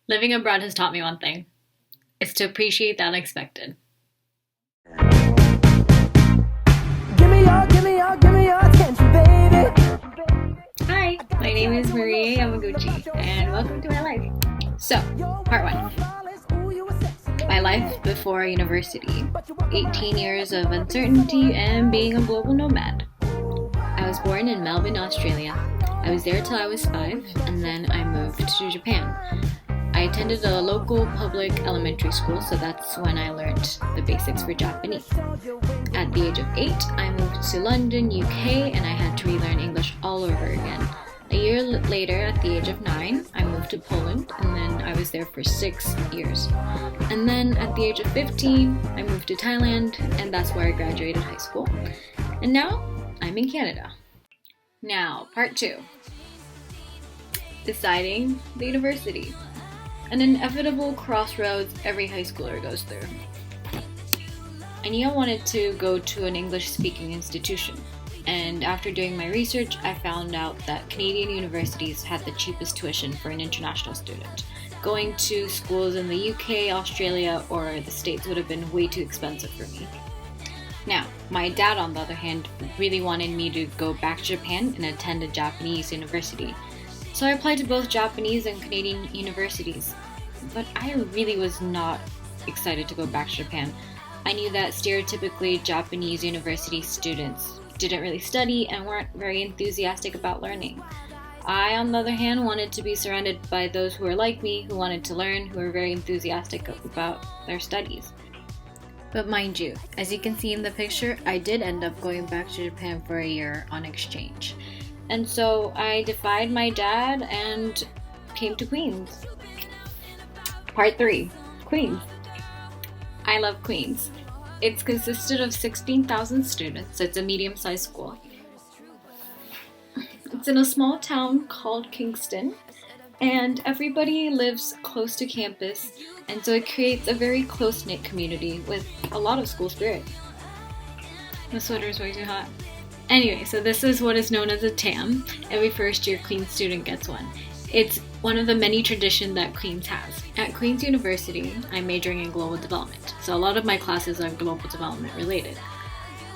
Living abroad has taught me one thing. It's to appreciate the unexpected. Give me your attention, baby. Hi, my name is Maria Yamaguchi, and welcome to my life. So, part 1. My life before university. 18 years of uncertainty and being a global nomad. I was born in Melbourne, Australia. I was there till I was 5, and then I moved to Japan. I attended a local public elementary school, so that's when I learned the basics for Japanese. At the age of 8, I moved to London, UK, and I had to relearn English all over again. A year later, at the age of 9, I moved to Poland, and then I was there for 6 years. And then at the age of 15, I moved to Thailand, and that's where I graduated high school. And now, I'm in Canada. Now, part 2. Deciding the university. An inevitable crossroads every high schooler goes through. I knew I wanted to go to an English-speaking institution, and after doing my research, I found out that Canadian universities had the cheapest tuition for an international student. Going to schools in the UK, Australia, or the States would have been way too expensive for me. Now, my dad, on the other hand, really wanted me to go back to Japan and attend a Japanese university. So I applied to both Japanese and Canadian universities, but I really was not excited to go back to Japan. I knew that stereotypically Japanese university students didn't really study and weren't very enthusiastic about learning. I, on the other hand, wanted to be surrounded by those who were like me, who wanted to learn, who were very enthusiastic about their studies. But mind you, as you can see in the picture, I did end up going back to Japan for a year on exchange. And so I defied my dad and came to Queen's. Part 3. Queen's. I love Queen's. It's consisted of 16,000 students. It's a medium-sized school. It's in a small town called Kingston, and everybody lives close to campus, and so it creates a very close-knit community with a lot of school spirit. The sweater is way too hot. Anyway, so this is what is known as a TAM. Every first-year Queen's student gets one. It's one of the many traditions that Queen's has. At Queen's University, I'm majoring in global development, so a lot of my classes are global development related.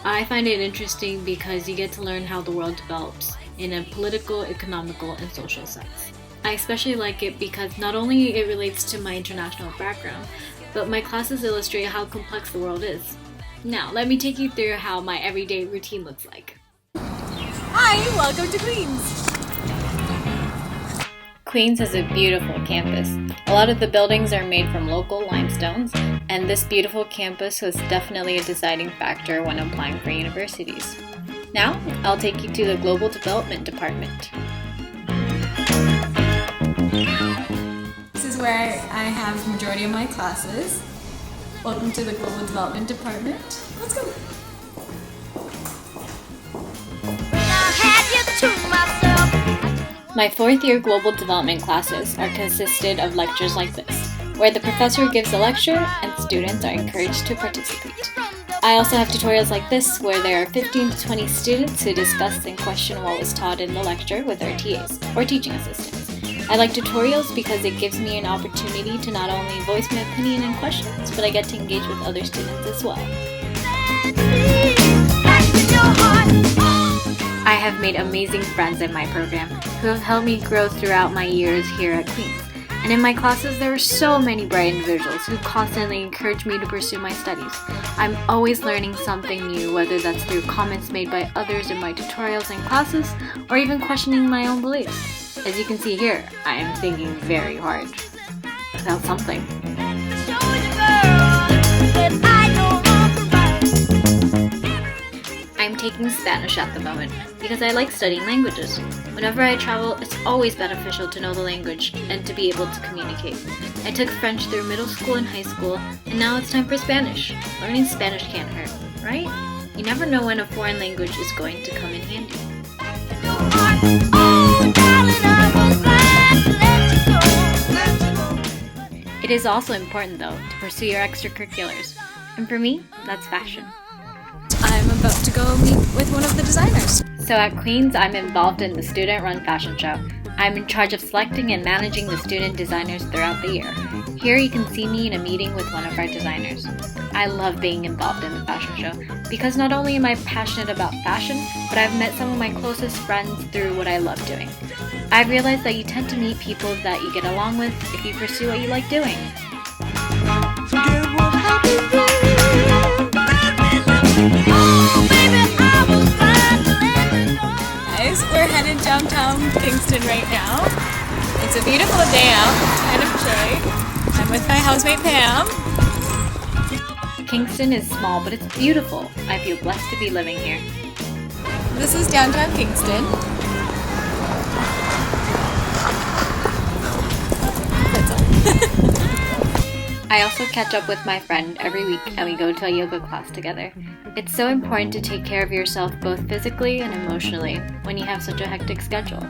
I find it interesting because you get to learn how the world develops in a political, economical, and social sense. I especially like it because not only it relates to my international background, but my classes illustrate how complex the world is. Now, let me take you through how my everyday routine looks like. Hi, welcome to Queen's. Queen's has a beautiful campus. A lot of the buildings are made from local limestones, and this beautiful campus was definitely a deciding factor when applying for universities. Now, I'll take you to the Global Development Department. This is where I have the majority of my classes. Welcome to the Global Development Department. Let's go. My 4th year global development classes are consisted of lectures like this, where the professor gives a lecture and students are encouraged to participate. I also have tutorials like this, where there are 15 to 20 students who discuss and question what was taught in the lecture with their TAs, or teaching assistants. I like tutorials because it gives me an opportunity to not only voice my opinion and questions, but I get to engage with other students as well. I have made amazing friends in my program who have helped me grow throughout my years here at Queen's. And in my classes, there are so many bright individuals who constantly encourage me to pursue my studies. I'm always learning something new, whether that's through comments made by others in my tutorials and classes, or even questioning my own beliefs. As you can see here, I am thinking very hard about something. I'm taking Spanish at the moment because I like studying languages. Whenever I travel, it's always beneficial to know the language and to be able to communicate. I took French through middle school and high school, and now it's time for Spanish. Learning Spanish can't hurt, right? You never know when a foreign language is going to come in handy. It is also important, though, to pursue your extracurriculars. And for me, that's fashion. I'm about to go meet with one of the designers. So at Queen's, I'm involved in the student-run fashion show. I'm in charge of selecting and managing the student designers throughout the year. Here you can see me in a meeting with one of our designers. I love being involved in the fashion show because not only am I passionate about fashion, but I've met some of my closest friends through what I love doing. I've realized that you tend to meet people that you get along with if you pursue what you like doing. Guys, we're headed downtown Kingston right now. It's a beautiful day out, kind of chilly. I'm with my housemate Pam. Kingston is small, but it's beautiful. I feel blessed to be living here. This is downtown Kingston. I also catch up with my friend every week and we go to a yoga class together. It's so important to take care of yourself both physically and emotionally when you have such a hectic schedule.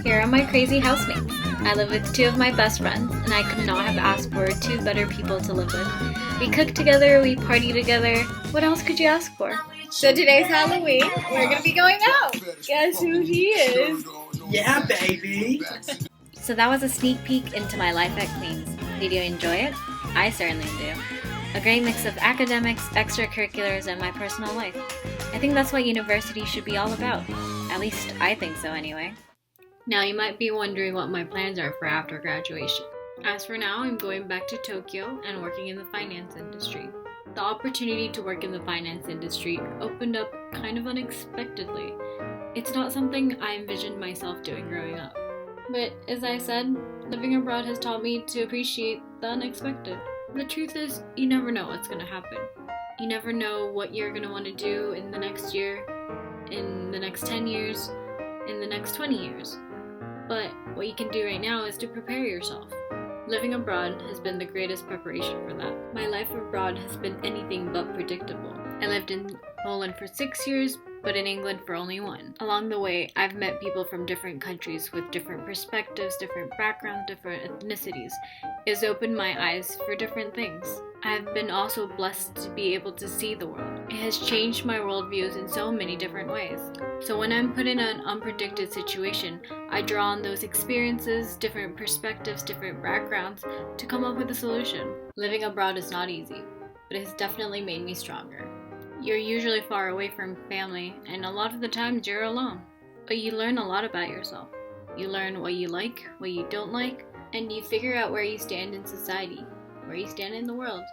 Here are my crazy housemates. I live with two of my best friends and I could not have asked for two better people to live with. We cook together, we party together. What else could you ask for? So today's Halloween. We're gonna be going out. Guess who he is? Yeah, baby. So that was a sneak peek into my life at Queen's. Did you enjoy it? I certainly do. A great mix of academics, extracurriculars, and my personal life. I think that's what university should be all about. At least I think so anyway. Now you might be wondering what my plans are for after graduation. As for now, I'm going back to Tokyo and working in the finance industry. The opportunity to work in the finance industry opened up kind of unexpectedly. It's not something I envisioned myself doing growing up. But as I said, living abroad has taught me to appreciate the unexpected. The truth is, you never know what's going to happen. You never know what you're going to want to do in the next year, in the next 10 years, in the next 20 years. But what you can do right now is to prepare yourself. Living abroad has been the greatest preparation for that. My life abroad has been anything but predictable. I lived in Poland for 6 years, but in England for only 1. Along the way, I've met people from different countries with different perspectives, different backgrounds, different ethnicities. It's opened my eyes for different things. I've been also blessed to be able to see the world. It has changed my worldviews in so many different ways. So when I'm put in an unpredicted situation, I draw on those experiences, different perspectives, different backgrounds to come up with a solution. Living abroad is not easy, but it has definitely made me stronger. You're usually far away from family, and a lot of the times you're alone. But you learn a lot about yourself. You learn what you like, what you don't like, and you figure out where you stand in society, where you stand in the world.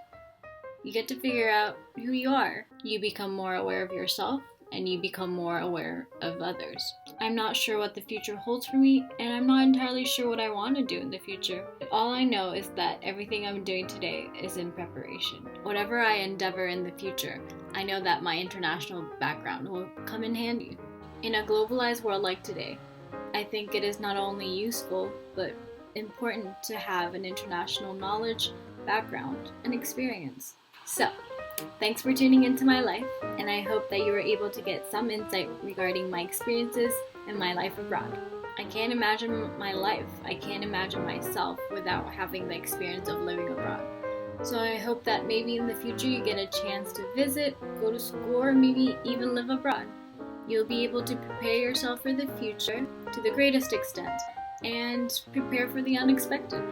You get to figure out who you are. You become more aware of yourself, and you become more aware of others. I'm not sure what the future holds for me, and I'm not entirely sure what I want to do in the future. All I know is that everything I'm doing today is in preparation. Whatever I endeavor in the future, I know that my international background will come in handy. In a globalized world like today, I think it is not only useful, but important to have an international knowledge, background, and experience. So, thanks for tuning into my life, and I hope that you were able to get some insight regarding my experiences and my life abroad. I can't imagine my life, I can't imagine myself without having the experience of living abroad. So I hope that maybe in the future you get a chance to visit, go to school, or maybe even live abroad. You'll be able to prepare yourself for the future to the greatest extent and prepare for the unexpected.